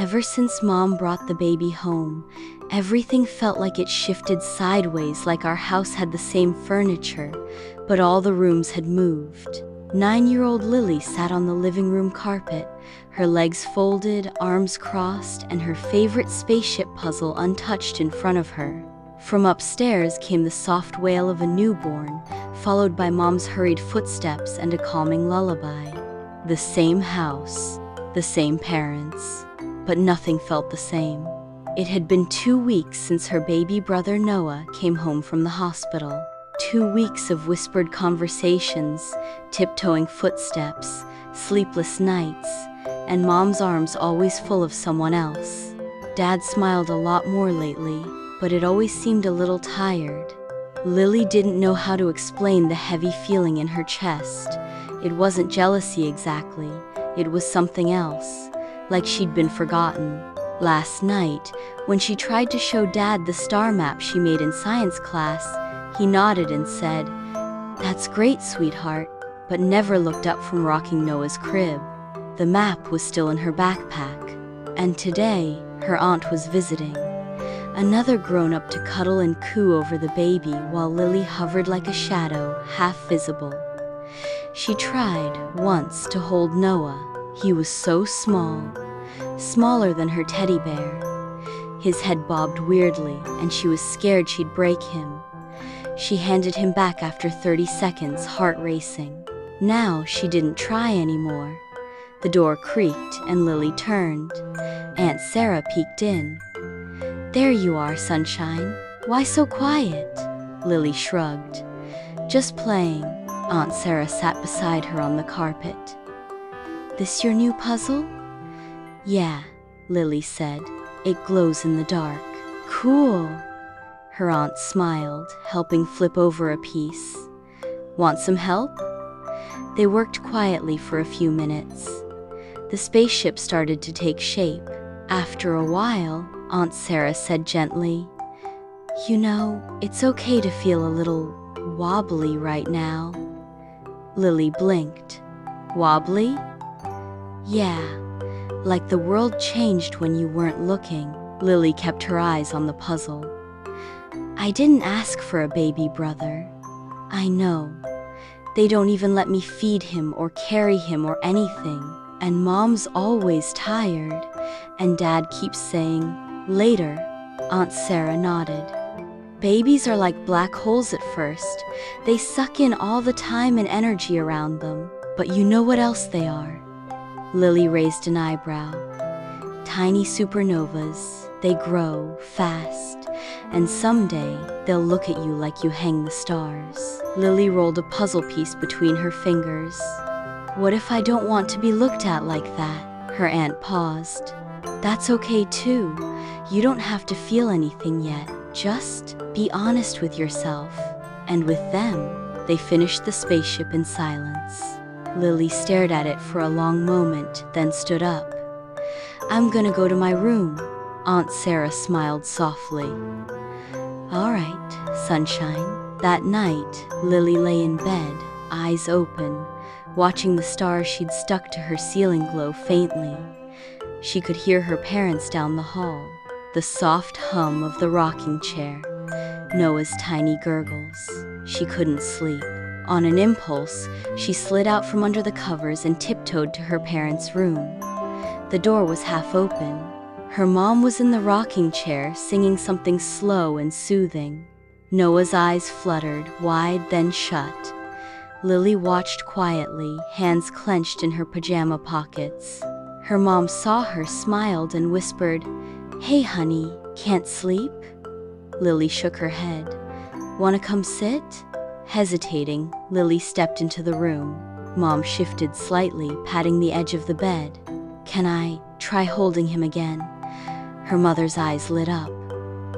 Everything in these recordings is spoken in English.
Ever since Mom brought the baby home, everything felt like it shifted sideways, like our house had the same furniture, but all the rooms had moved. 9-year-old Lily sat on the living room carpet, her legs folded, arms crossed, and her favorite spaceship puzzle untouched in front of her. From upstairs came the soft wail of a newborn, followed by Mom's hurried footsteps and a calming lullaby. The same house, the same parents, but nothing felt the same. It had been 2 weeks since her baby brother Noah came home from the hospital. 2 weeks of whispered conversations, tiptoeing footsteps, sleepless nights, and Mom's arms always full of someone else. Dad smiled a lot more lately, but it always seemed a little tired. Lily didn't know how to explain the heavy feeling in her chest. It wasn't jealousy exactly, it was something else, like she'd been forgotten. Last night, when she tried to show Dad the star map she made in science class, he nodded and said, "That's great, sweetheart," but never looked up from rocking Noah's crib. The map was still in her backpack, and today, her aunt was visiting. Another grown-up to cuddle and coo over the baby while Lily hovered like a shadow, half visible. She tried, once, to hold Noah. He was so small, smaller than her teddy bear. His head bobbed weirdly, and she was scared she'd break him. She handed him back after 30 seconds, heart racing. Now she didn't try anymore. The door creaked and Lily turned. Aunt Sarah peeked in. "There you are, sunshine. Why so quiet?" Lily shrugged. "Just playing." Aunt Sarah sat beside her on the carpet. "This your new puzzle?" "Yeah," Lily said. "It glows in the dark." "Cool." Her aunt smiled, helping flip over a piece. "Want some help?" They worked quietly for a few minutes. The spaceship started to take shape. After a while, Aunt Sarah said gently, "You know, it's okay to feel a little wobbly right now." Lily blinked. "Wobbly?" "Yeah, like the world changed when you weren't looking." Lily kept her eyes on the puzzle. "I didn't ask for a baby brother." "I know. They don't even let me feed him or carry him or anything. And Mom's always tired. And Dad keeps saying, 'Later.'" Aunt Sarah nodded. "Babies are like black holes at first. They suck in all the time and energy around them. But you know what else they are?" Lily raised an eyebrow. "Tiny supernovas. They grow fast. And someday, they'll look at you like you hang the stars." Lily rolled a puzzle piece between her fingers. "What if I don't want to be looked at like that?" Her aunt paused. "That's okay too. You don't have to feel anything yet. Just be honest with yourself." And with them, they finished the spaceship in silence. Lily stared at it for a long moment, then stood up. "I'm gonna go to my room." Aunt Sarah smiled softly. "All right, sunshine." That night, Lily lay in bed, eyes open, watching the stars she'd stuck to her ceiling glow faintly. She could hear her parents down the hall, the soft hum of the rocking chair, Noah's tiny gurgles. She couldn't sleep. On an impulse, she slid out from under the covers and tiptoed to her parents' room. The door was half open. Her mom was in the rocking chair, singing something slow and soothing. Noah's eyes fluttered, wide then shut. Lily watched quietly, hands clenched in her pajama pockets. Her mom saw her, smiled, and whispered, "Hey honey, can't sleep?" Lily shook her head. "Wanna come sit?" Hesitating, Lily stepped into the room. Mom shifted slightly, patting the edge of the bed. "Can I try holding him again?" Her mother's eyes lit up.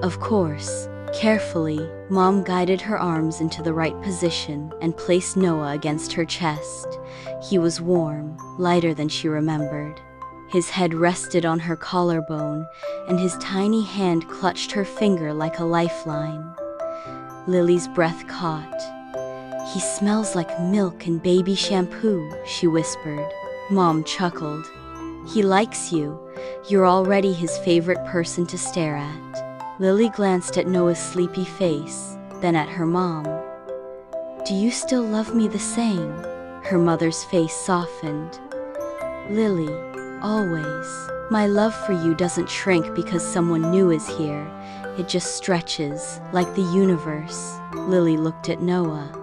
Of course. Carefully, Mom guided her arms into the right position and placed Noah against her chest. He was warm, lighter than she remembered. His head rested on her collarbone, and his tiny hand clutched her finger like a lifeline. Lily's breath caught. "He smells like milk and baby shampoo," she whispered. Mom chuckled. He likes you. You're already his favorite person to stare at. Lily glanced at Noah's sleepy face, then at her mom. Do you still love me the same? Her mother's face softened. Lily, always. My love for you doesn't shrink because someone new is here. It just stretches, like the universe. Lily looked at Noah.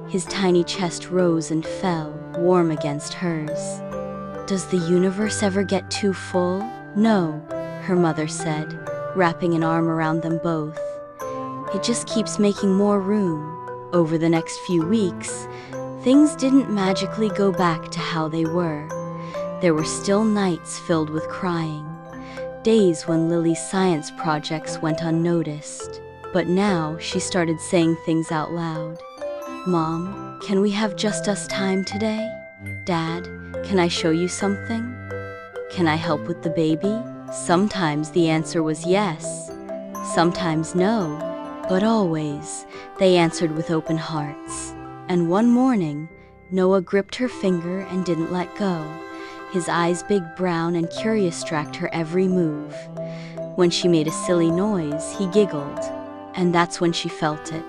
His tiny chest rose and fell, warm against hers. Does the universe ever get too full? No, her mother said, wrapping an arm around them both. It just keeps making more room. Over the next few weeks, things didn't magically go back to how they were. There were still nights filled with crying, days when Lily's science projects went unnoticed. But now she started saying things out loud. Mom, can we have just us time today? Dad, can I show you something? Can I help with the baby? Sometimes the answer was yes, sometimes no, but always they answered with open hearts. And one morning, Noah gripped her finger and didn't let go. His eyes big, brown, and curious tracked her every move. When she made a silly noise, he giggled, and that's when she felt it.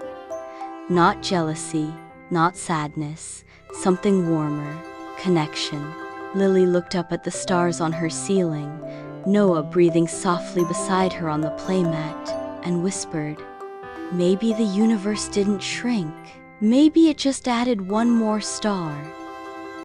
Not jealousy, not sadness, something warmer, connection. Lily looked up at the stars on her ceiling, Noah breathing softly beside her on the playmat, and whispered, maybe the universe didn't shrink. Maybe it just added one more star.